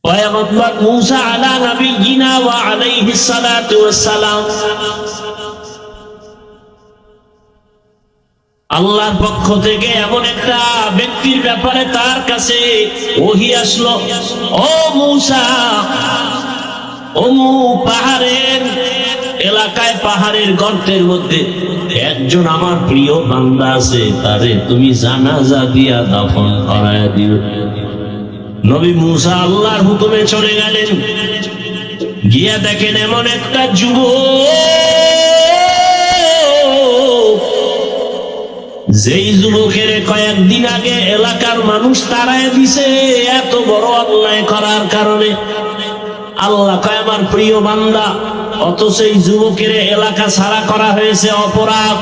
পয়গম্বর মূসা আলা নবিয়িনা ওয়া আলাইহিস সালাতু ওয়াস সালাম আল্লাহর পক্ষ থেকে এমন একটা ব্যক্তির ব্যাপারে তার কাছে ওহী আসলো, ও মূসা, পাহাড়ের এলাকায়, পাহাড়ের গর্তের মধ্যে একজন আমার প্রিয় বান্দা আছে, তারে তুমি জানাজা দিয়া দাফন করায় দিও। নবী মূসা আল্লাহর হুকুমে চলে গেলেন, গিয়া দেখেন এমন একটা যেই যুবকের কয়েকদিন আগে এলাকার মানুষ তাড়ায় দিছে এত বড় অন্যায় করার কারণে। আল্লাহ কয় আমার প্রিয় বান্দা, অথচ এই যুবকের এলাকা ছাড়া করা হয়েছে অপরাধ,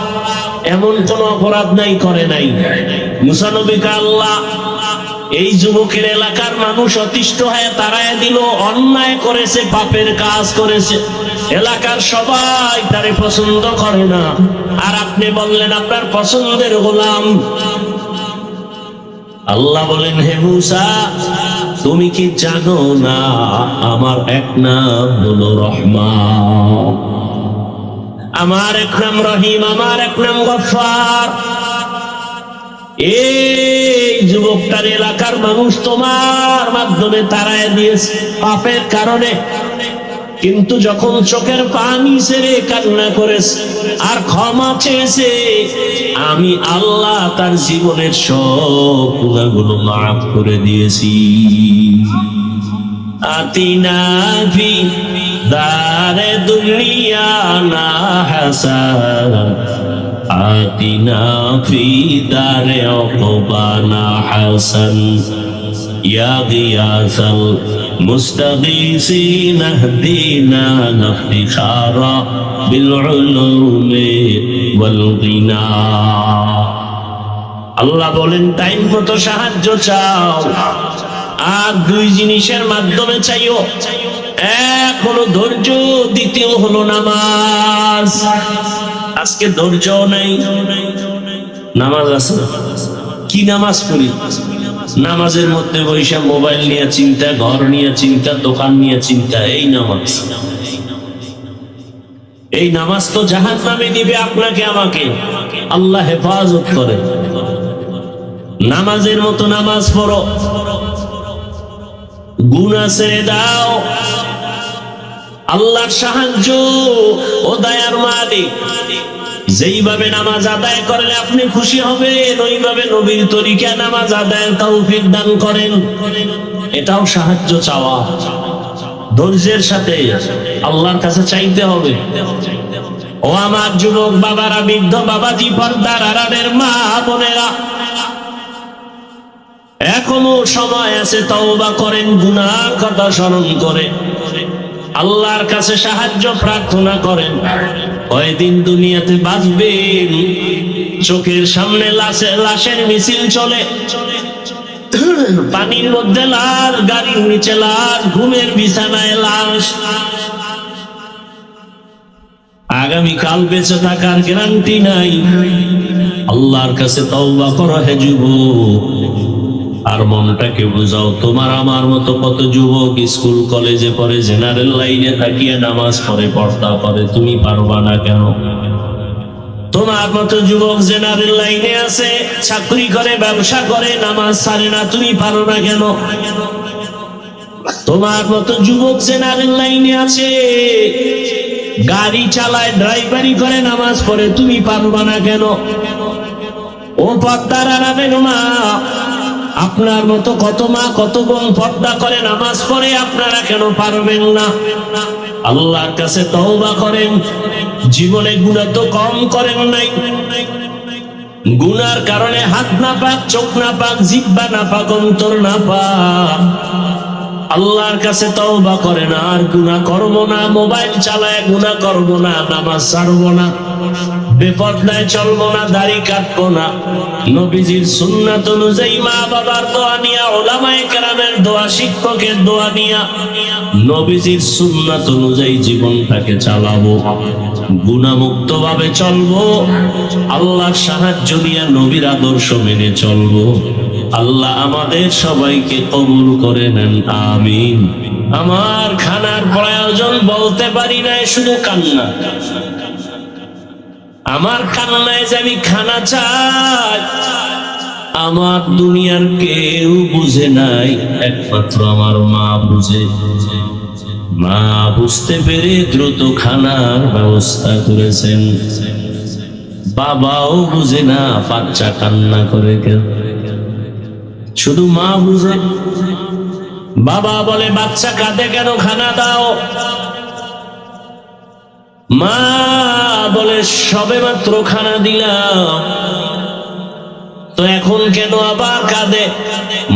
এমন কোন অপরাধ নাই, করে নাই। মুসা নবীকে আল্লাহ এই যুবকের এলাকার মানুষ অতিষ্ঠ হয়ে তাড়ায় দিল, অন্যায় করেছে, পাপের কাজ করেছে, এলাকার সবাই তারে পছন্দ করে না, আর আপনি বললেন আপনার পছন্দের গোলাম। আল্লাহ বলেন, হে মূসা, তুমি কি জানো না আমার এক নাম হলো রহমান, আমার এক নাম রহিম, আমার এক নাম গফফার। এই যুবকটার এলাকার মানুষ তোমার মাধ্যমে তাড়ায় দিয়েছে পাপের কারণে, কিন্তু যখন চোখের পানি ছেড়ে কান্না করেছে আর ক্ষমা চেয়েছে, আমি আল্লাহ তার জীবনের সব গুনাহগুলো মাফ করে দিয়েছি। আতিনা ফি দারে দুনিয়া না হাসান, আতিনা ফি দারে উকবানা হাসান, ইয়া গিয়াসাল মুস্তাগীসিন আহদিনা নাফতিখারা বিল উলুমি ওয়াল গিনা। আল্লাহ বলেন, টাইম মতো সাহায্য চাও, আর দুই জিনিসের মাধ্যমে চাইও, এক হলো ধৈর্য, দ্বিতীয় হলো নামাজ। আজকে ধৈর্য নাই, নামাজ আছে, কি নামাজ পড়ি? নামাজের মধ্যে বৈশা মোবাইল নিয়ে চিন্তা, ঘর নিয়ে চিন্তা, দোকান নিয়ে চিন্তা, এই নামাজ। এই নামাজ তো জাহান্নামে দিবে আপনাকে আমাকে, আল্লাহ হেফাজত করে। নামাজের মতো নামাজ পড়ো, গুনাহ ছেড়ে দাও, আল্লাহর সাহায্য ও দয়ার মালিক যেইভাবে নামাজ আদায় করলে আপনি খুশি হবেন, ওইভাবে নবীর তরিকা নামাজ আদায়ের তৌফিক দান করেন। এটাও সাহায্য চাওয়া, ধৈর্যের সাথে আল্লাহর কাছে চাইতে হবে। ও আমার যুবক বাবারা, বৃদ্ধ বাবাজি, পর্দার আড়ালের মা বোনেরা, এখনো সময় আছে, তওবা করেন, গুনার কথা স্মরণ করে আল্লাহর কাছে সাহায্য প্রার্থনা করেন। কয়দিন দুনিয়াতে বাঁচবেন, চোখের সামনে লাশের মিছিল চলে, পানির মধ্যে লাশ, গাড়ির নিচে লাশ, ঘুমের বিছানায় লাশ। আগামীকাল বেঁচে থাকার গ্যারান্টি নাই। আল্লাহর কাছে তওবা করো হে যুবক, আর মনটাকে বুঝাও। তোমার আমার মতো কত যুবক স্কুল কলেজে পড়ে, জেনারেল লাইনে থাকিয়ে নামাজ পড়ে, পর্দা করে, তুমি পারবা না কেন? তোমার মতো যুবক জেনারেল লাইনে আছে, চাকরি করে, ব্যবসা করে, নামাজ ছাড়ে না, তুমি পারো না কেন? তোমার মতো যুবক জেনারেল লাইনে আছে, গাড়ি চালায়, ড্রাইভারি করে, নামাজ পড়ে, তুমি পারবা না কেন? ও পর্দার আড়ালের মা, আপনার মতো কত মা, কত বোন পর্দা করে, নামাজ পড়ে, আপনারা কেন পারবেন না? আল্লাহর কাছে তওবা করেন। জীবনে গুনাহ তো কম করেন নাই, গুনার কারণে হাত না পাক, চোখ না পাক, জিহ্বা না পাক, অন্তর না পাক। আল্লাহর কাছে তওবা করেন, আর গুনাহ করব না, মোবাইল চালায় গুনাহ করব না, নামাজ ছাড়ব না, বেপরদায় চলবো না, দাড়ি কাটবো না, নবীজির সুন্নাত অনুযায়ী মা বাবার দোয়া নিয়া, উলামায়ে কেরামের দোয়া, শিক্ষকের দোয়া নিয়া নবীজির সুন্নাত অনুযায়ী জীবনটাকে চালাবো, গুনাহমুক্ত ভাবে চলবো, আল্লাহর সাহায্য নিয়ে নবীর আদর্শ মেনে চলবো। আল্লাহ আমাদের সবাইকে কবুল করে নেন, আমিন। আমার খানার প্রয়োজন বলতে পারি না, শুধু কান্না। আমার কান্নায় যে আমি খানা চাই, আমার দুনিয়ার কেউ বুঝে নাই, একমাত্র আমার মা বুঝে। মা বুঝতে পেরে দ্রুত খানার ব্যবস্থা করেছেন। বাবাও বুঝে না বাচ্চা কান্না করে কেন, শুধু মা বুঝে। বাবা বলে বাচ্চা কাঁদে কেন, খানা দাও। মা বলে সবে মাত্র খানা দিলাম, তো এখন কেন আবার কাঁদে?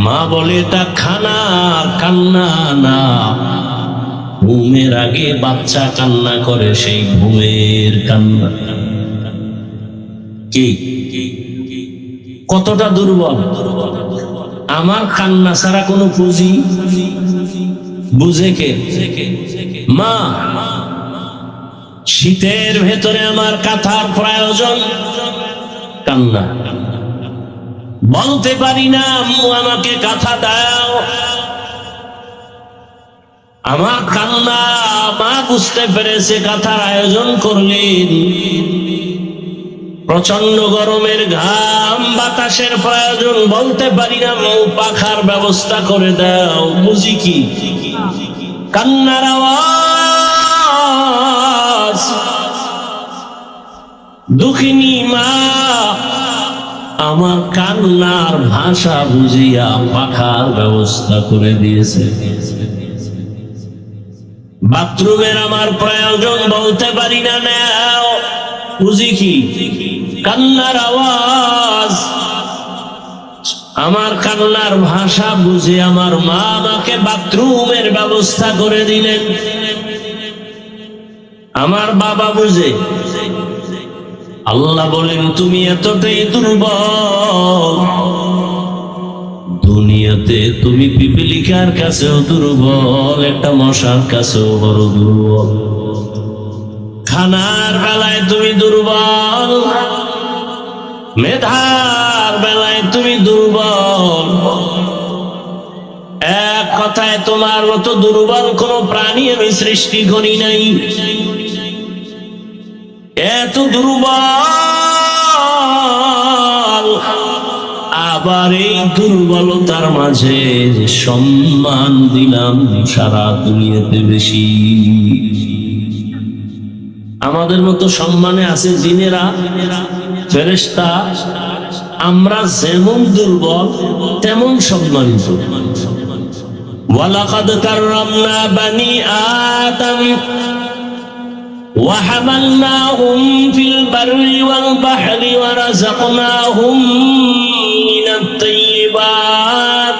মা বলে তা খানার কান্না না, ঘুমের আগে বাচ্চা কান্না করে, সেই ঘুমের কান্না। কি কতটা দুর্বল! আমার কান্না ছাড়া কোনো পুঁজি বুঝে কে? মা। শীতের ভেতরে আমার কাঁথার প্রয়োজন, কান্না। বলতে পারি না আম্মু আমাকে কাঁথা দাও, আমার কান্না। মা বুঝতে পেরেছে, কাঁথার আয়োজন করলেন। প্রচন্ড গরমের ঘাম, বাতাসের প্রয়োজন, বলতে পারি না আম্মু পাখার ব্যবস্থা করে দাও। বুঝি কি? কান্নার আওয়াজ। দুঃখিনী মা আমার কান্নার ভাষা বুঝিয়া পাখার ব্যবস্থা করে দিয়েছে। বাথরুমের আমার প্রয়োজন, বলতে পারি না, নাও। বুঝি কি? কান্নার আওয়াজ। আমার কান্নার ভাষা বুঝে আমার মা আমাকে বাথরুমের ব্যবস্থা করে দিলেন। আমার বাবা বুঝে। আল্লাহ বলেন তুমি এতটাই দুর্বল, দুনিয়াতে তুমি পিপিলিকার কাছেও দুর্বল, একটা মশার কাছেও বড় দুর্বল। খানার বেলায় তুমি দুর্বল, মেধার বেলায় তুমি দুর্বল। এক কথায় তোমার মতো দুর্বল কোন প্রাণী আমি সৃষ্টি করি নাই। এত দুর্বল, আবার এই দুর্বলতার মাঝে সম্মান দিলাম সারা দুনিয়াতে বেশি। আমাদের মতো সম্মানে আছে জিনেরা, ফেরেশতা। আমরা যেমন দুর্বল তেমন সম্মানিত। ওয়ালাকাদ কাররামনা বানি আদম وحملناهم في البر والبحر ورزقناهم من الطيبات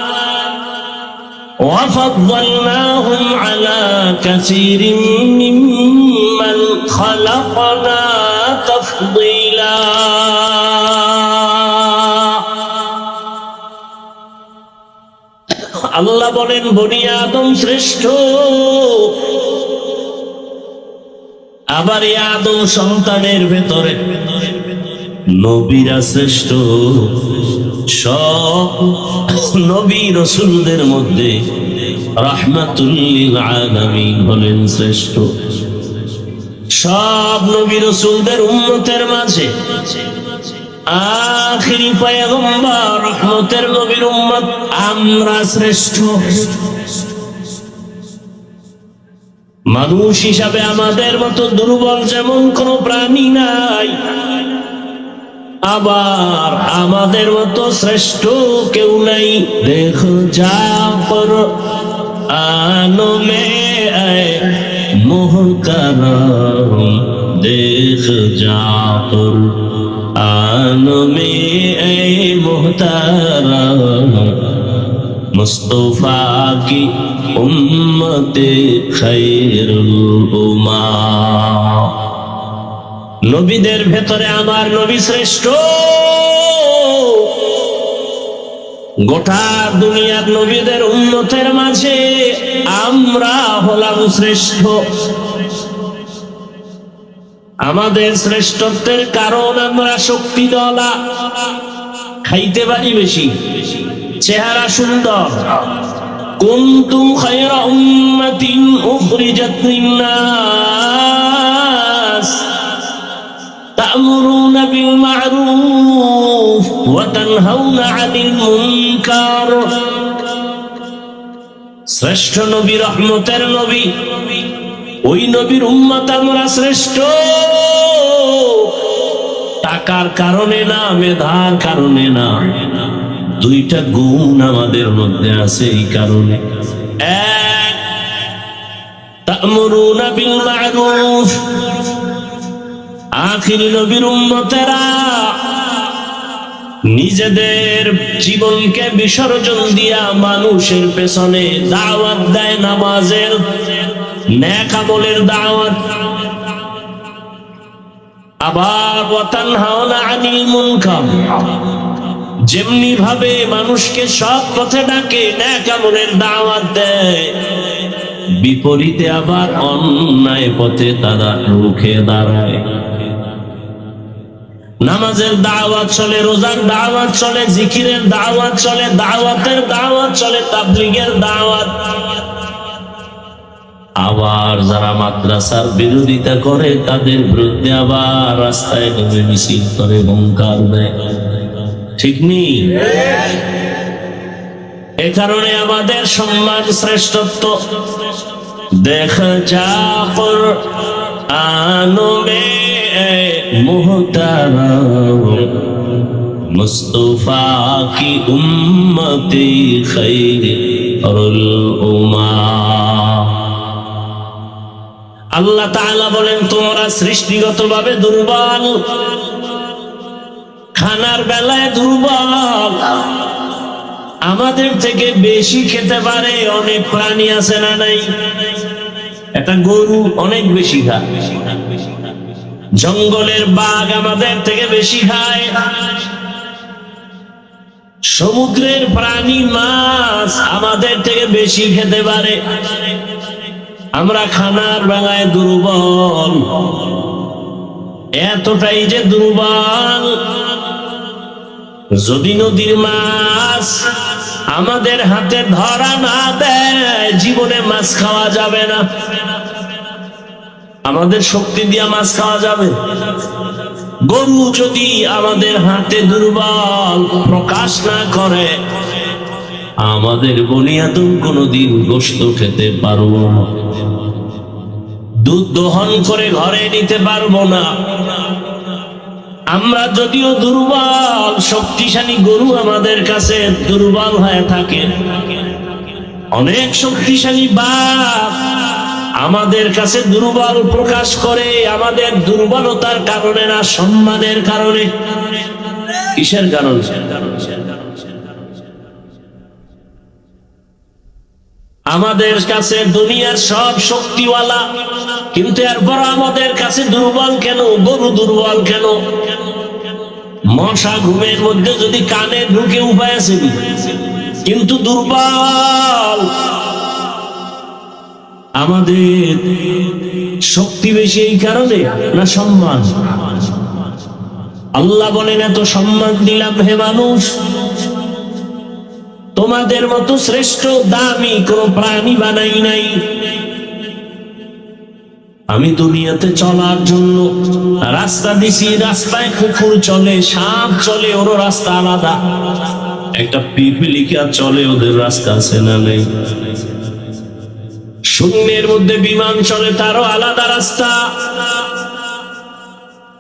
وفضلناهم على كثير ممن خلقنا تفضيلا। আল্লাহ বলেন বনি আদম শ্রেষ্ঠ, আবার এই আদম সন্তানের ভেতরে নবীরা শ্রেষ্ঠ। সব নবী রাসূলদের মধ্যে রাহমাতুল লিল আলামিন হলেন শ্রেষ্ঠ। সব নবী রাসূলদের উম্মতের মাঝে আখিরি পয়গম্বর রহমতের নবীর উম্মত আমরা শ্রেষ্ঠ। মানুষ হিসাবে আমাদের মতো দুর্বল যেমন কোন প্রাণী নাই, আবার আমাদের মতো শ্রেষ্ঠ কেউ নাই। দেখো জাফর আনো মে মোহতারাম, দেখ জাফর আনো মে মোহতারাম, মুস্তফা কি উম্মতে খায়রুল উম্মাহ। নবীদের ভেতরে আমার নবী শ্রেষ্ঠ। গোটা দুনিয়ার নবীদের উম্মতের মাঝে আমরা হলাম শ্রেষ্ঠ। আমাদের শ্রেষ্ঠত্বের কারণ আমরা শক্তিওয়ালা, খাইতে পারি বেশি, চেহারা সুন্দর। কুনতুম খায়রা উম্মাতিন উখরিজাত লিন-নাস তা'মুরুনা বিল মা'রুফ ওয়া তানহাউনা 'আনিল মুনকার। শ্রেষ্ঠ নবী, রহমতের নবী, ওই নবীর উম্মত আমরা শ্রেষ্ঠ। টাকার কারণে না, মেধার কারণে না, দুইটা গুণ আমাদের মধ্যে আছে এই কারণে। এক, তা'মুরুনা বিল মা'রুফ। আখির নবীর উম্মতেরা নিজেদের জীবনকে বিসর্জন দিয়া মানুষের পেছনে দাওয়াত দেয়, নামাজের, নেক আমলের দাওয়াত। আবার ওয়া তানহাউনা আনিল মুনকার, যেমনি ভাবে মানুষকে সৎ পথে ডাকে, নেক আমলের দাওয়াত দেয়, বিপরীতে আবার অন্যায় পথে তারা রুখে দাঁড়ায়। নামাজের দাওয়াত চলে, রোজার দাওয়াত চলে, জিকিরের দাওয়াত চলে, দাওয়াতের দাওয়াত চলে, তাবলীগের দাওয়াত। আবার যারা মাদ্রাসার বিরোধিতা করে তাদের বিরুদ্ধে আবার রাস্তায় নেমে মিছিল করে, হুঙ্কার দেয়। ঠিক নেই? এ কারণে আমাদের সম্মান, শ্রেষ্ঠত্ব দেখা যা কুরআন মে মুহতারাম মুস্তাফা কি উম্মতি খায়রুল উম্মাহ। আল্লাহ তাআলা বলেন, তোমরা সৃষ্টিগতভাবে দুর্বল, খানার বেলায় দুর্বল। আমাদের থেকে বেশি খেতে পারে অনেক প্রাণী আছে না নাই? একটা গরু অনেক বেশি খায়, জঙ্গলের বাঘ আমাদের থেকে বেশি খায়, সমুদ্রের প্রাণী মাছ আমাদের থেকে বেশি খেতে পারে। আমরা খানার বেলায় দুর্বল, এতটাই যে দুর্বল, যদি নদীর মাছ আমাদের হাতে ধরা না দেয় জীবনে মাছ খাওয়া যাবে না। আমাদের শক্তি দিয়া মাছ খাওয়া যাবে? গরু যদি আমাদের হাতে দুর্বল প্রকাশ না করে, আমাদের বনি আদম কোনদিন গোশত খেতে পারবো না, দুধ দহন করে ঘরে নিতে পারবো না। আমরা যদিও দুর্বল, শক্তিশালী গরু আমাদের কাছে দুর্বল হয়ে থাকে, অনেক শক্তিশালী বাঘ আমাদের কাছে দুর্বল প্রকাশ করে, আমাদের দুর্বলতার কারণে না, সম্মানের কারণে। কিসের কারণে? আমাদের কাছে দুনিয়ার সব শক্তিওয়ালা, কিন্তু এরপর আমাদের কাছে দুর্বল কেন? গরু দুর্বল কেন? মশা ঘুমের মধ্যে যদি কানে ঢুকে উপায় আছে, কিন্তু দুর্বল। আমাদের শক্তি বেশি এই কারণে না সম্মান? আল্লাহ বলেন, এত সম্মান দিলাম হে মানুষ, তোমাদের মতো শ্রেষ্ঠ দামি কোন প্রাণী বানাই নাই। আমি দুনিয়াতে চলার জন্য রাস্তা দিছি, রাস্তায় কুকুর চলে, সাপ চলে, ওর রাস্তা আলাদা। একটা পিপিলিকা চলে, ওদের রাস্তা আছে না নেই? শূন্যের মধ্যে বিমান চলে, তারও আলাদা রাস্তা।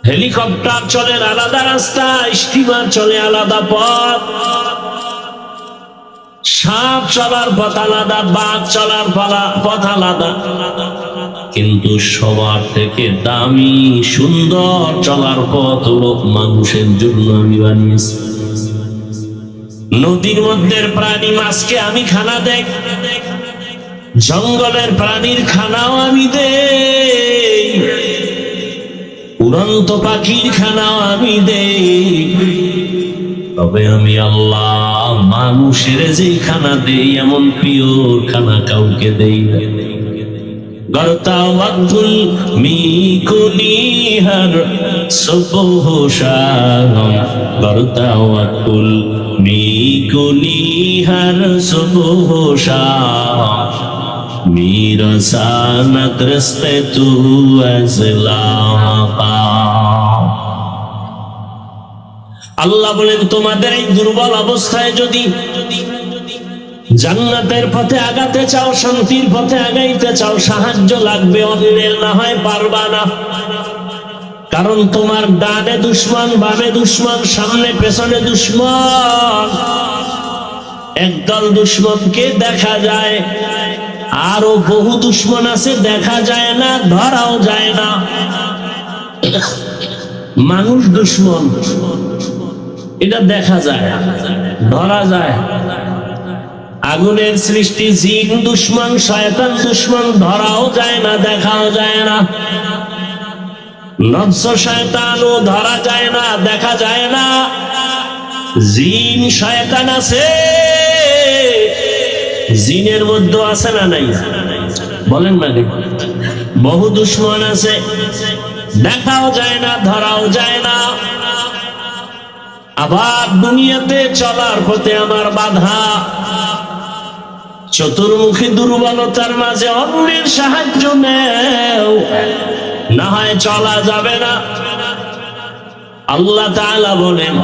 হেলিকপ্টার চলে, আলাদা রাস্তা। স্টিমার চলে, আলাদা পথ। সাপ চলার পথ আলাদা, বাঘ চলার পথ আলাদা। কিন্তু সবার থেকে দামি সুন্দর চলার পথ হলো মানুষের জন্য আমি বানিয়েছি। নদীর মধ্যে প্রাণী মাছকে আমি খানা দেই, জঙ্গলের প্রাণীর খানাও আমি দেই, উড়ন্ত পাখির খানাও আমি দেই। তবে আমি আল্লাহ মানুষের যেই খানা দেই, এমন পিওর খানা কাউকে দেই না। গর্তাওয়াতুল মিকুনিহার সুবহ শাহ, গর্তাওয়াতুল میکنی هر صبح و شام میرساند رزق تو از لاقام আল্লাহ বলেন তোমাদের এই দুর্বল অবস্থায় যদি জান্নাতের পথে আগাতে চাও, শান্তির পথে আগাইতে চাও, সাহায্য লাগবে, অন্যের না হয় পারবা না। কারণ তোমার ডানে দুশমন, বামে দুশমন, সামনে পেছনে দুশমন। একদল দুশমনকে দেখা যায়, আরো বহু দুশমন আছে দেখা যায় না, ধরাও যায় না। মানুষ দুশমন এটা দেখা যায়, ধরা যায়। আগুনের সৃষ্টি জিন দুশমন, শয়তান দুশমন, ধরাও যায় না, দেখাও যায় না। নফস শয়তানও ধরা যায় না, দেখা যায় না। জিন শয়তান আছে, জিনের মধ্যে আছে না নাই? বলেন না, বহু দুশমন আছে, দেখাও যায় না, ধরাও যায় না। আবার দুনিয়াতে চলার পথে আমার বাধা, চতুর্মুখী দুর্বলতার মাঝে অন্যের সাহায্য নেও, না হয় চলা যাবে না। আল্লাহ তাআলা বলেন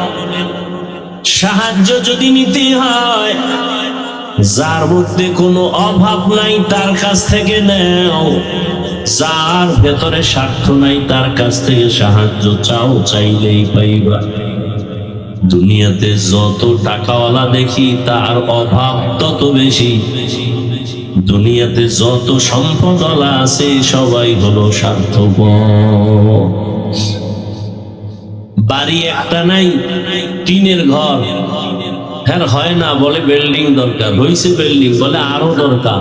সাহায্য যদি নিতে হয়, যার মধ্যে কোনো অভাব নাই তার কাছ থেকে নেও, যার ভেতরে স্বার্থ নাই তার কাছ থেকে সাহায্য চাও, চাইলেই পাইবা। দুনিয়াতে যত টাকাওয়ালা দেখি তার অভাব তত বেশি, দুনিয়াতে যত সম্পদওয়ালা আছে সবাই হলো স্বার্থপর। বাড়ি একটা নাই, টিনের ঘর, হ্যাঁ হয় না, বলে বিল্ডিং দরকার, হইছে বিল্ডিং, বলে আরো দরকার।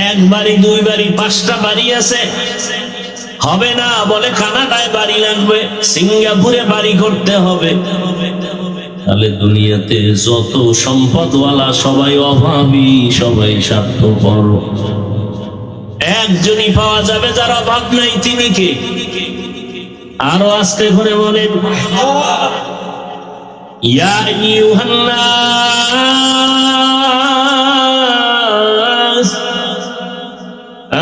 এক বাড়ি, দুই বাড়ি, পাঁচটা বাড়ি আছে, হবে না, বলে কানাডায় বাড়ি লাগবে, সিঙ্গাপুরে বাড়ি করতে হবে। তাহলে দুনিয়াতে যত সম্পদওয়ালা সবাই অভাবী, সবাই স্বার্থপর। একজনই পাওয়া যাবে যার অভাব নাই, তিনি কে? আরো আস্তে করে বলেন, ইয়া আইয়ুহান নাস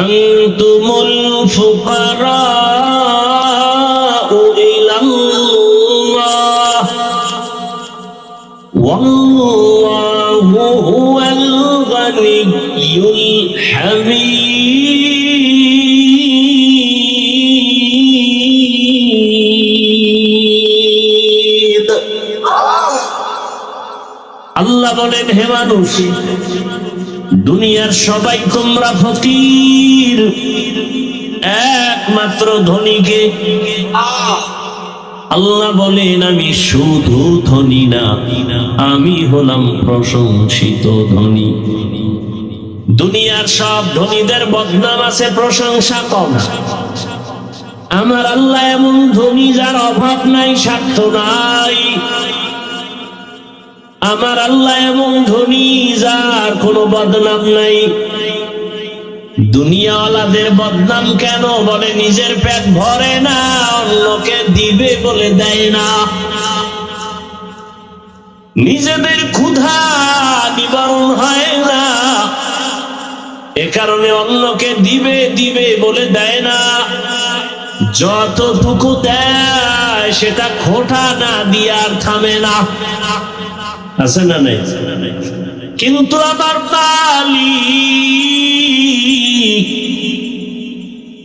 আনতুমুল ফুকারাউ ইলাল্লাহ ওয়াল্লাহু হুয়াল গানিয়্যুল হামিদ। আল্লাহ বলেন, হে মানুষ, দুনিয়ার সবাই তোমরা ফকির, একমাত্র ধনীকে আল্লাহ বলেন আমি শুধু ধনী না, আমি হলাম প্রশংসিত ধনী। দুনিয়ার সব ধনীদের বদনাম আছে, প্রশংসা কম। আমার আল্লাহ এমন ধনী যার অভাব নাই, স্বার্থ নাই। আমার আল্লাহ এমন ধনী যার কোনো বদনাম নাই। দুনিয়াওয়ালাদের বদনাম কেন? বলে নিজের পেট ভরে না, অন্যকে দিবে বলে দেয় না। নিজেদের ক্ষুধা নিবারণ হয় না, এ কারণে অন্যকে দিবে দিবে বলে দেয় না। যতটুকু দেয় সেটা খোটা না দিয়ে আর থামে না, আছে না নাই? কিন্তু আমার মালিক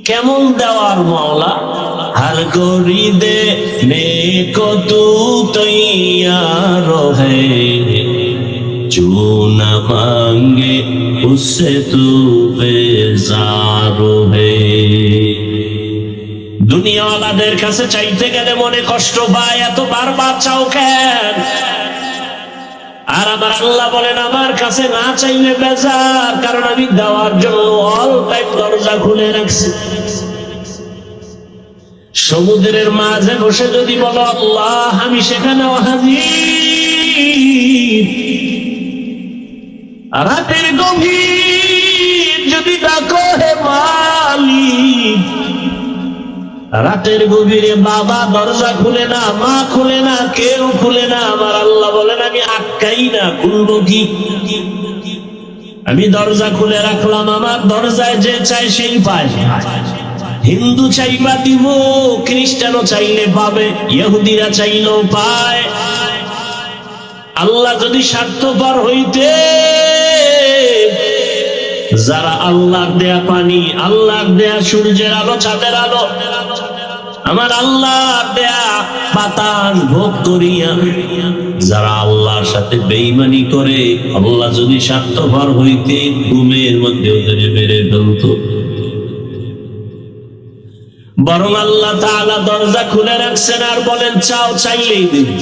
কেমন দেওয়ার মাওলা, हर गोरी देने को तू तैयार है, जो न मांगे उससे तू बेजार है। দুনিয়াওয়ালাদের কাছে চাইতে গেলে মনে কষ্ট পায়, এত বারবার চাও কেন? আর আমার আল্লাহ বলেন আমার কাছে না চাইলে বেজার, কারণ আমি দেওয়ার জন্য অল টাইম দরজা খুলে রাখছি। সমুদ্রের মাঝে বসে যদি বলো আল্লাহ, আমি সেখানেও হাজির। রাতের গভীর যদি ডাকো হে মালিক, রাতের গভীরে বাবা দরজা খুলে না, মা খুলে না, কেউ খুলে না। আমার আল্লাহ বলেন আমি আটকাই না, খুলবো কি? আমি দরজা খুলে রাখলাম, আমার দরজায় যে চাই সেই পায়। হিন্দু চাইবা দিব, খ্রিস্টানও চাইলে পাবে, ইহুদিরা চাইলেও পায়। আল্লাহ যদি স্বার্থপর হইতে, যারা আল্লাহর দেয়া পানি, আল্লাহর দেয়া সূর্যের আলো, চাঁদের আলো, আমার আল্লাহর দেয়া পাতান ভোগ করিয়া যারা আল্লাহর সাথে বেঈমানি করে, আল্লাহ যদি স্বার্থপর হইতে ঘুমের মধ্যে ওদের মেরে ফেলতো। বরং আল্লাহ তাআলা দরজা খুলে রাখছেন আর বলেন চাও, চাইলেই দিবি।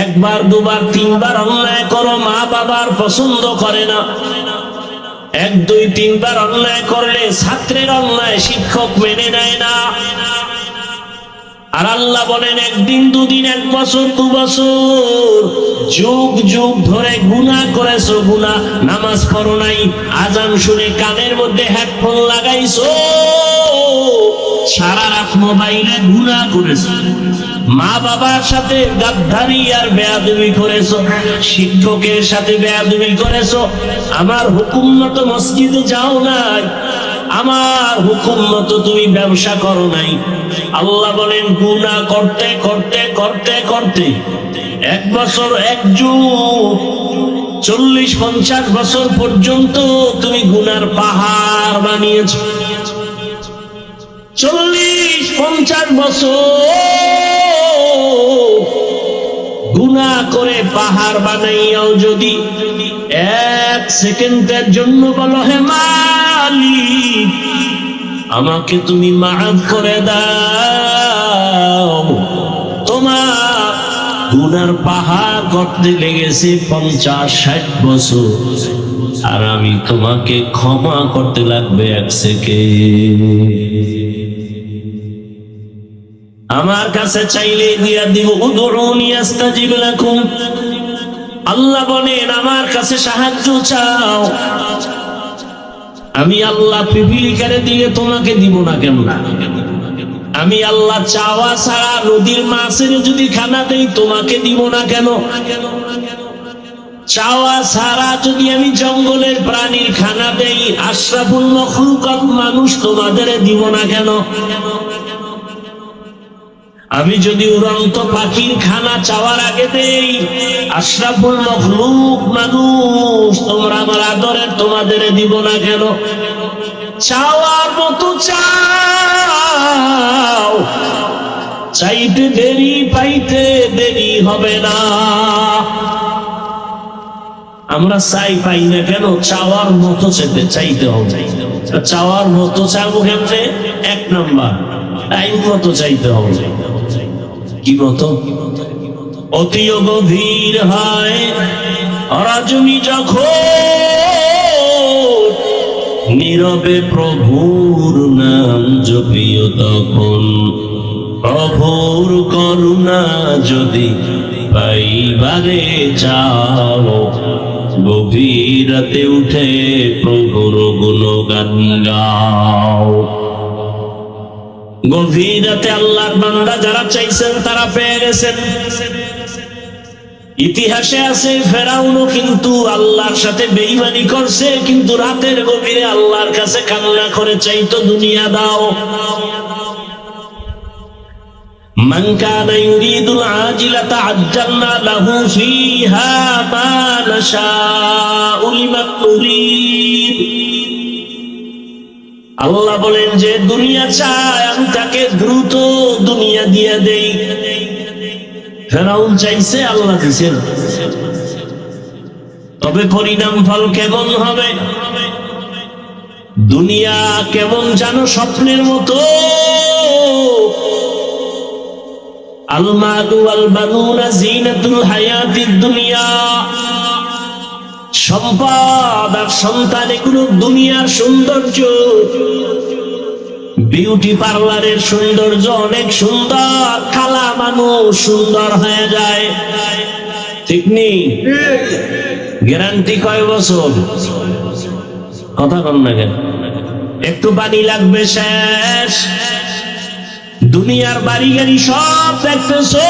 একবার দুবার তিনবার অন্যায় করো, মা বাবার পছন্দ করে না। এক দুই তিনবার অন্যায় করলে ছাত্রের অন্যায় শিক্ষক মেনে নেয় না। আর আল্লাহ বলেন একদিন দুদিন, এক বছর দু বছর, যুগ যুগ ধরে গুনাহ করেছো, গুনাহ, নামাজ পড়ো নাই, আজান শুনে কানের মধ্যে হেডফোন লাগাইছো, সারা রাত মোবাইলে গুনাহ করেছো, মা বাবার সাথে গাদ্দারি আর বেয়াদবি করেছো, শিক্ষকের সাথে বেয়াদবি করেছো, আমার হুকুম মতো মসজিদে যাও নাই, আমার হুকুম মতো তুমি ব্যবসা করো নাই। আল্লাহ বলেন গুনাহ করতে করতে করতে করতে এক বছর, এক যুগ, 40-50 বছর পর্যন্ত তুমি গুনার পাহাড় বানিয়েছ। 40-50 বছর গুনাহ করে পাহাড় বানাইয়াও যদি এক সেকেন্ডের জন্য বলো হে মালিক আমাকে তুমি মাফ করে দাও, তোমার গুনার পাহাড় করতে লেগেছে 50-60 বছর, আর আমি তোমাকে ক্ষমা করতে লাগবে 1 সেকেন্ড। আমার কাছে চাইলে দিয়া দিব, উদউনি আস্তাজিব লাকুম। আল্লাহ বলেন আমার কাছে সাহায্য চাও, আমি আল্লাহ পিপিলিকারে দিয়ে তোমাকে দিব না কেন? আমি আল্লাহ চাওয়া ছাড়া নদীর মাছের যদি খানা দেই তোমাকে দিব না কেন? চাওয়া ছাড়া যদি আমি জঙ্গলের প্রাণীর খানা দেই, আশরাফুল মখলুকাত মানুষ, তোমাদের দিব না কেন? আমি যদি উড়ন্ত পাখির খানা চাওয়ার আগে দেই, আশরাফুল মখলুক মানুষ, তোমরা আমার আদরের, তোমাদের দিব না কেন? চাওয়ার মতো চাও, চাইতে দেরি পাইতে দেরি হবে না। আমরা চাই পাই না কেন? চাওয়ার মতো চাইতে হবে। চাওয়ার মতো চাবো কেমনে? 1 নাম্বার টাইম মতো চাইতে হবে। কি মতো? অতি গভীর হয় রজনী যখন, নীরবে প্রভুর নাম জপিও তখন, প্রভুর করুণা যদি পাইবারে চাও, গভীর রাতে উঠে প্রভুর গুণগান গাও। গভীর রাতে আল্লাহর বান্দা যারা চাইছেন তারা পেয়ে গেছেন। ইতিহাসে আছে ফেরাউনও কিন্তু আল্লাহর সাথে বেঈমানি করছে, কিন্তু রাতের গভীরে আল্লাহর কাছে কান্না করে চাইতো দুনিয়া দাও। মান কানা ইউরিদুল আজিলাতা আজ্জালনা লাহু ফিহা মা নাশাউ লিমান নুরিদ। আল্লাহ বলেন যে দুনিয়া চায় আমি তাকে দ্রুত দুনিয়া দিয়ে দেই। ফেরাউন চাইছে, আল্লাহ দিয়েছেন। তবে পরিণাম ফল কেমন হবে? দুনিয়া কেমন জানো স্বপ্নের মতো। আল মালু ওয়াল বানুনা জিনাতুল হায়াতিদ দুনিয়া। সম্পদ আর সন্তান এগুলো দুনিয়ার সৌন্দর্য। বিউটি পার্লারের সৌন্দর্য অনেক সুন্দর, কালা মানুষ সুন্দর হয়ে যায়, ঠিক নেই? গ্যারান্টি কয় বছর? কথা কম না কেন? একটু পানি লাগবে, শেষ। দুনিয়ার বাড়ি গাড়ি সব দেখতেছো,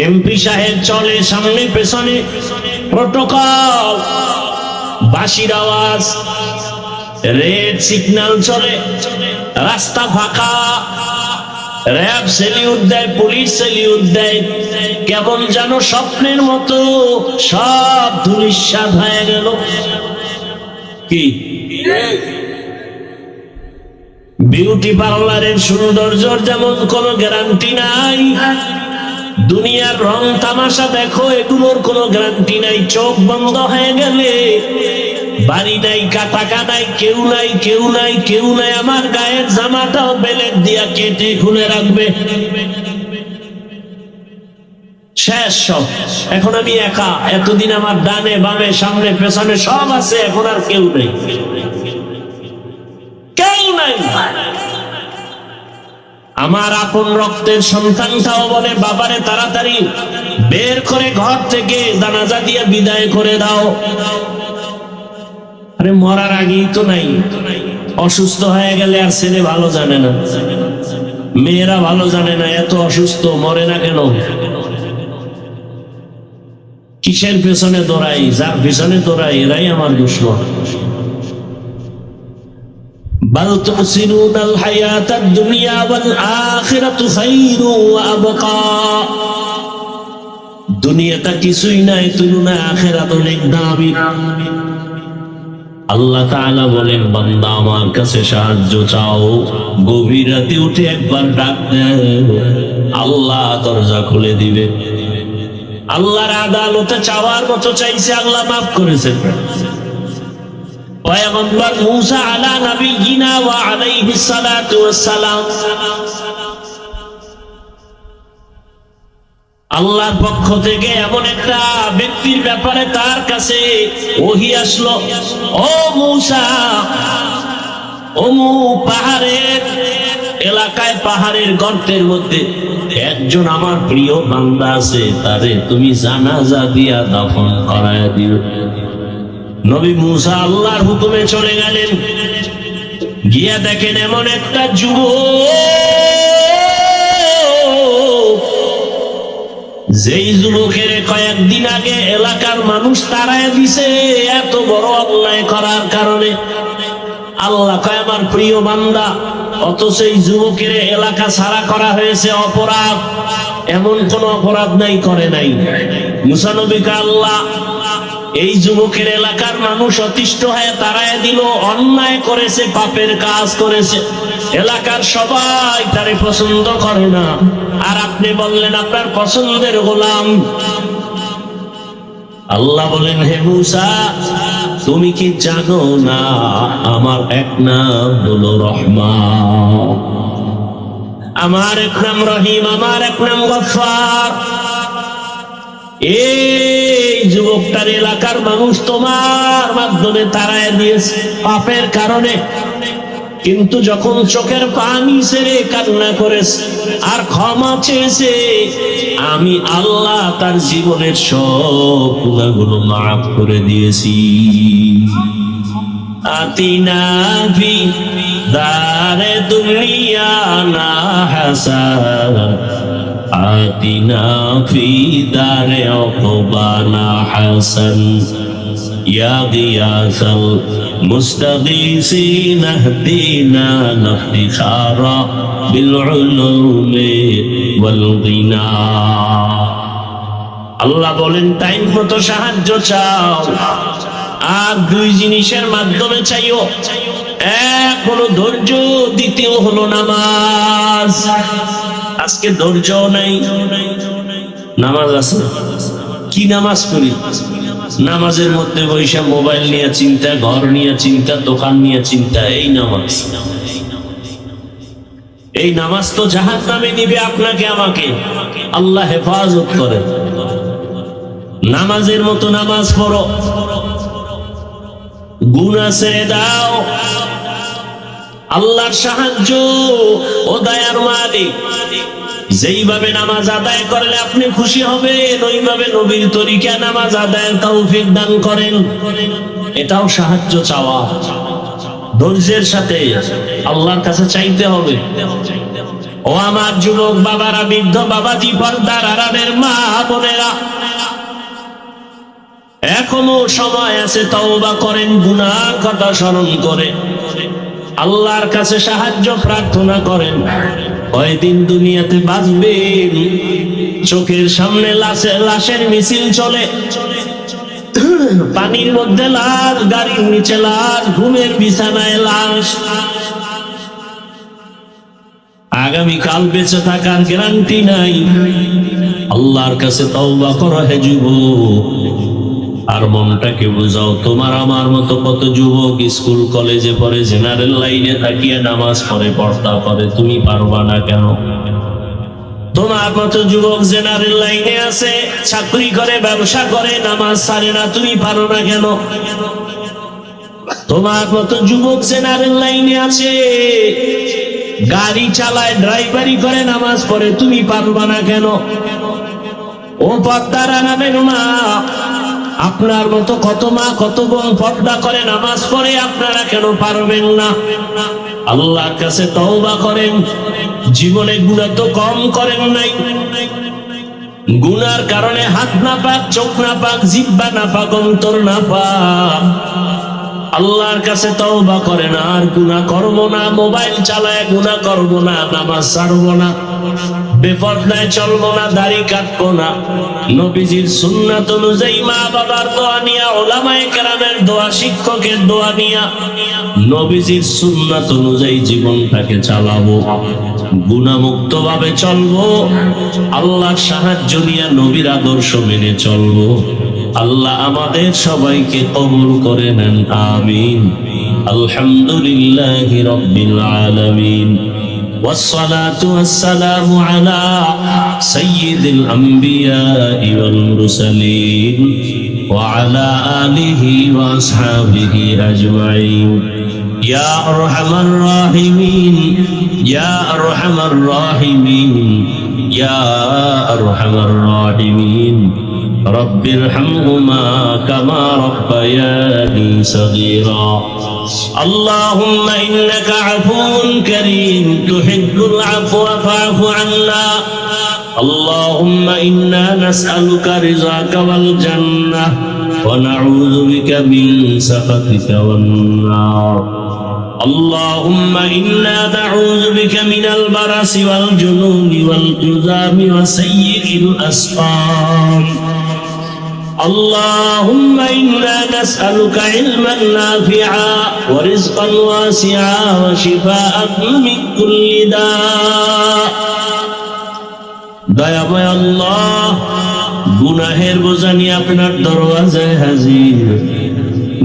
এমপি সাহেব চলে সামনে পেছনে, প্রটোকল, বাঁশির আওয়াজ, রেড সিগন্যাল চলে, রাস্তা ফাঁকা, র‍্যাব সেলিউট দেয়, পুলিশ সেলিউট দেয়, কেমন যেন স্বপ্নের মতো সব ধূলিসাৎ হয়ে গেল। কি বিউটি পার্লারের সৌন্দর্যের যেমন কোনো গ্যারান্টি নাই, দুনিয়ার রং তামাশা দেখো, এগুলোর কোনো গ্যারান্টি নাই। চোখ বন্ধ হয়ে গেলে বাড়ি নাই, টাকা নাই, কেউ নাই, কেউ নাই, কেউ নাই। আমার গায়ের জামাটাও বেলেট দিয়া কেটে খুলে রাখবে, শেষ সব। এখন আমি একা, এতদিন আমার ডানে বামে সামনে পেছনে সব আছে, এখন আর কেউ নেই, কেউ নাই। আমার আপন রক্তের সন্তানটাও বলে, বাবারে তাড়াতাড়ি বের করে ঘর থেকে জানাজা দিয়ে বিদায় করে দাও। আরে মরার আগেই তো নাই। অসুস্থ হয়ে গেলে আর ছেলে ভালো জানে না, মেয়েরা ভালো জানে না, এত অসুস্থ মরে না কেন? কিসের পেছনে দৌড়াই? যার পেছনে দৌড়াই এরাই আমার দুশমন। বাল তুসিরুনাল হায়াতাদ দুনিয়া ওয়াল আখিরাতু খায়রু ওয়া আবকা। দুনিয়াটা কিছুই নাই, তুলনায় আখিরাত অনেক দামি। আল্লাহ তাআলা বলেন, বান্দা আমার কাছে সাহায্য চাও, গভীর রাতে উঠে একবার ডাক দাও, আল্লাহ দরজা খুলে দিবে। আল্লাহর আদালতে চাওয়ার মতো চাইছে, আল্লাহ মাফ করেছেন। পয়গম্বর মূসা আলা নবিয়িনা ওয়া আলাইহিস সালাতু ওয়াস সালাম, আল্লাহর পক্ষ থেকে এমন একটা ব্যক্তির ব্যাপারে তার কাছে ওহী আসলো, ও মূসা, পাহাড়ের এলাকায়, পাহাড়ের গর্তের মধ্যে একজন আমার প্রিয় বান্দা আছে, তারে তুমি জানাজা দিয়া দাফন করায় দিও। নবী মূসা আল্লাহর হুকুমে চলে গেলেন, গিয়া দেখেন এমন একটা যুবক, যেই যুবকের কয়েকদিন আগে এলাকার মানুষ তাড়ায় দিছে এত বড় অন্যায় করার কারণে। আল্লাহ কয়, আমার প্রিয় বান্দা, অথচ এই যুবকের এলাকা ছাড়া করা হয়েছে অপরাধ, এমন কোন অপরাধ নাই, করে নাই। মূসা নবীকে আল্লাহ এই যুবকের এলাকার মানুষ অতিষ্ঠ হয়ে তাড়ায় দিল, অন্যায় করেছে, পাপের কাজ করেছে, এলাকার সবাই তারে পছন্দ করে না, আর আপনি বললেন আপনার পছন্দের গোলাম। আল্লাহ বলেন, হে মূসা, তুমি কি জানো না আমার এক নাম হলো রহমান, আমার এক নাম রহিম, আমার এক নাম গফফার। এই যুবকটার এলাকার মানুষ তোমার মাধ্যমে তাড়ায় দিয়েছে পাপের কারণে, কিন্তু যখন চোখের পানি ছেড়ে কান্না করেছে আর ক্ষমা চেয়েছে, আমি আল্লাহ তার জীবনের সব গুনাহগুলো মাফ করে দিয়েছি। আতিনা ফি দারে দুনিয়া না হাসান, আতিনা ফি দারে উকবানা হাসান, ইয়া গিয়াসাল মুস্তাগীসিন আহদিনা নাফতিখারা বিল উলুমি ওয়াল গিনা। আল্লাহ বলেন, টাইম মতো সাহায্য চাও, আর দুই জিনিসের মাধ্যমে চাইও, এক হলো ধৈর্য, দ্বিতীয় হলো নামাজ। আজকে ধৈর্য নাই, নামাজ আছে, কি নামাজ পড়ি? নামাজের মধ্যে বৈশা মোবাইল নিয়ে চিন্তা, ঘর নিয়ে চিন্তা, দোকান নিয়ে চিন্তা, এই নামাজ। এই নামাজ তো জাহান্নামে নিবে আপনাকে আমাকে, আল্লাহ হেফাজত করে। নামাজের মতো নামাজ পড়ো, গুনাহ ছেড়ে দাও, আল্লাহর সাহায্য ও দয়ার মালিক যেইভাবে নামাজ আদায় করলে আপনি খুশি হবেন, ওইভাবে নবীর তরিকা নামাজ আদায়ের তৌফিক দান করেন। এটাও সাহায্য চাওয়া, ধৈর্যের সাথে আল্লাহর কাছে চাইতে হবে। ও আমার যুবক বাবারা, বৃদ্ধ বাবাজি, পর্দার আড়ালের মা বোনেরা, এখনো সময় আছে, তওবা করেন, গুনার কথা স্মরণ করে আল্লাহর কাছে সাহায্য প্রার্থনা করেন। কয়দিন দুনিয়াতে বাঁচবেন? চোখের সামনে লাশের মিছিল চলে, পানির মধ্যে লাশ, গাড়ির নিচে লাশ, ঘুমের বিছানায় লাশ। আগামীকাল বেঁচে থাকার গ্যারান্টি নাই। আল্লাহর কাছে তওবা করো হে যুবক, আর মনটাকে বুঝাও। তোমার আমার মতো কত যুবক স্কুল কলেজে পড়ে, জেনারেল লাইনে থাকিয়ে নামাজ পড়ে, পর্দা করে, তুমি পারবা না কেন? তোমার মতো যুবক জেনারেল লাইনে আছে, চাকরি করে, ব্যবসা করে, নামাজ ছাড়ে না, তুমি পারো না কেন? তোমার মতো যুবক জেনারেল লাইনে আছে, গাড়ি চালায়, ড্রাইভারি করে, নামাজ পড়ে, তুমি পারবা না কেন? ও পর্দার আড়ালের মা, আপনার মতো কত মা কত বোন পর্দা করে, নামাজ পড়ে, আপনারা কেন পারবেন না? আল্লাহর কাছে তওবা করেন। জীবনে গুনাহ তো কম করেন নাই, গুনার কারণে হাত না পাক, চোখ না পাক, জিহ্বা না পাক, অন্তর না পাক। আল্লাহর কাছে তওবা করেন, আর গুনাহ করব না, মোবাইল চালায় গুনাহ করব না, নামাজ ছাড়ব না, বেপরদায় চলবো না, দাড়ি কাটবো না, নবীজির সুন্নাত অনুযায়ী মা বাবার দোয়া নিয়া, উলামায়ে কেরামের দোয়া, শিক্ষকের দোয়া নিয়া, নবীজির সুন্নাত অনুযায়ী জীবনটাকে চালাবো, গুনাহমুক্ত ভাবে চলবো, আল্লাহর সাহায্য নিয়ে নবীর আদর্শ মেনে চলবো। আল্লাহ আমাদের সবাইকে কবুল করে নেন, আমিন। আলহামদুলিল্লাহি রাব্বিল আলামিন। والصلاة والسلام على سيد الأنبياء والمرسلين وعلى آله وأصحابه أجمعين يا أرحم الراحمين يا أرحم الراحمين يا أرحم الراحمين رب ارحمهما كما ربياني صغيرا اللهم إنك عفو كريم تحب العفو فاعف عنا اللهم إنا نسألك رضاك والجنة ونعوذ بك من سخطك والنار اللهم إنا نعوذ بك من البرص والجنون والجذام وسيء الأسقام اللهم إنا نسألك علما نافعا ورزقا واسعا وشفاء من كل داء দয়াময় আল্লাহ, গুনাহের বোঝা নিয়ে আপনার দরওয়াজায় হাজির,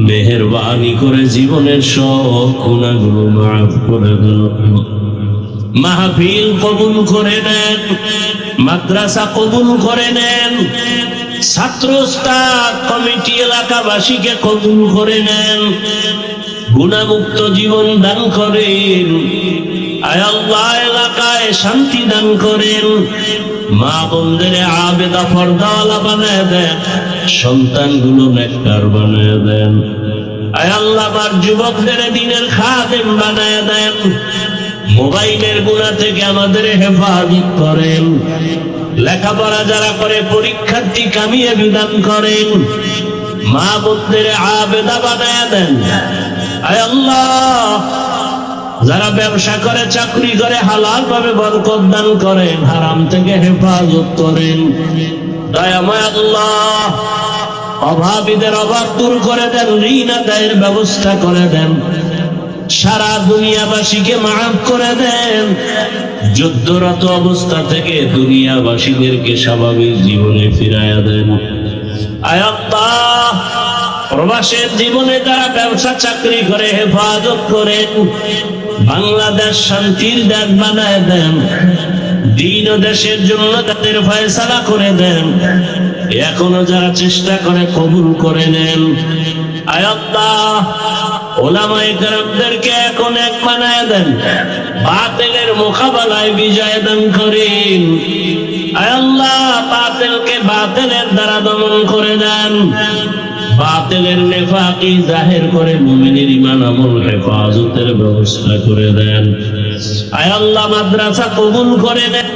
মেহেরবানি করে জীবনের সব গুনাহগুলো মাফ করে দেন। মাহফিল কবুল করে নেন, মাদ্রাসা কবুল করে নেন, ছাত্র উস্তাদ কমিটি এলাকাবাসীকে কবুল করে নেন, গুনাহমুক্ত জীবন দান করেন। আয় আল্লাহ, এলাকায় শান্তি দান করেন, মা বোনদের আবেদা পর্দাওয়ালা বানায় দেন, সন্তানগুলো নেককার বানায় দেন। আয় আল্লাহ, আমার যুবকদের দ্বীনের খাদেম বানায় দেন, মোবাইলের গুনাহ থেকে আমাদের হেফাজত করেন, লেখাপড়া যারা করে পরীক্ষার্থী কামিয়ে বিধান করেন, মা বোনদের আবেদা বানায় দেন। আয় আল্লাহ, যারা ব্যবসা করে, চাকরি করে, হালাল ভাবে বরকত দান করেন, হারাম থেকে হেফাজত করেন। দয়াময় আল্লাহ, অভাবীদের অভাব দূর করে দেন, ঋণ আদায়ের ব্যবস্থা করে দেন, সারা দুনিয়াবাসীকে মাফ করে দেন, যুদ্ধরত অবস্থা থেকে দুনিয়াবাসীদেরকে স্বাভাবিক জীবনে ফিরাইয়া দেন। আয় আল্লাহ, প্রবাসের জীবনে যারা ব্যবসা চাকরি করে হেফাজত করেন, বাংলাদেশ শান্তির দেশ বানায় দেন, দিন ও দেশের জন্য তাদের ফয়সালা করে দেন। এখনো যারা চেষ্টা করে কবুল করে নেন। আয় আল্লাহ, উলামায়ে কেরামদেরকে এখন এক বানায় দেন, বাতিলের মোকাবেলায় বিজয় দান করেন। আয় আল্লাহ, বাতিলকে বাতিলের দ্বারা দমন করে দেন, বাতিলের নেফাকি জাহির করে মুমিনের ঈমান আমল হেফাজতের ব্যবস্থা করে দেন। আয় আল্লাহ মাদ্রাসা কবুল করে নেন।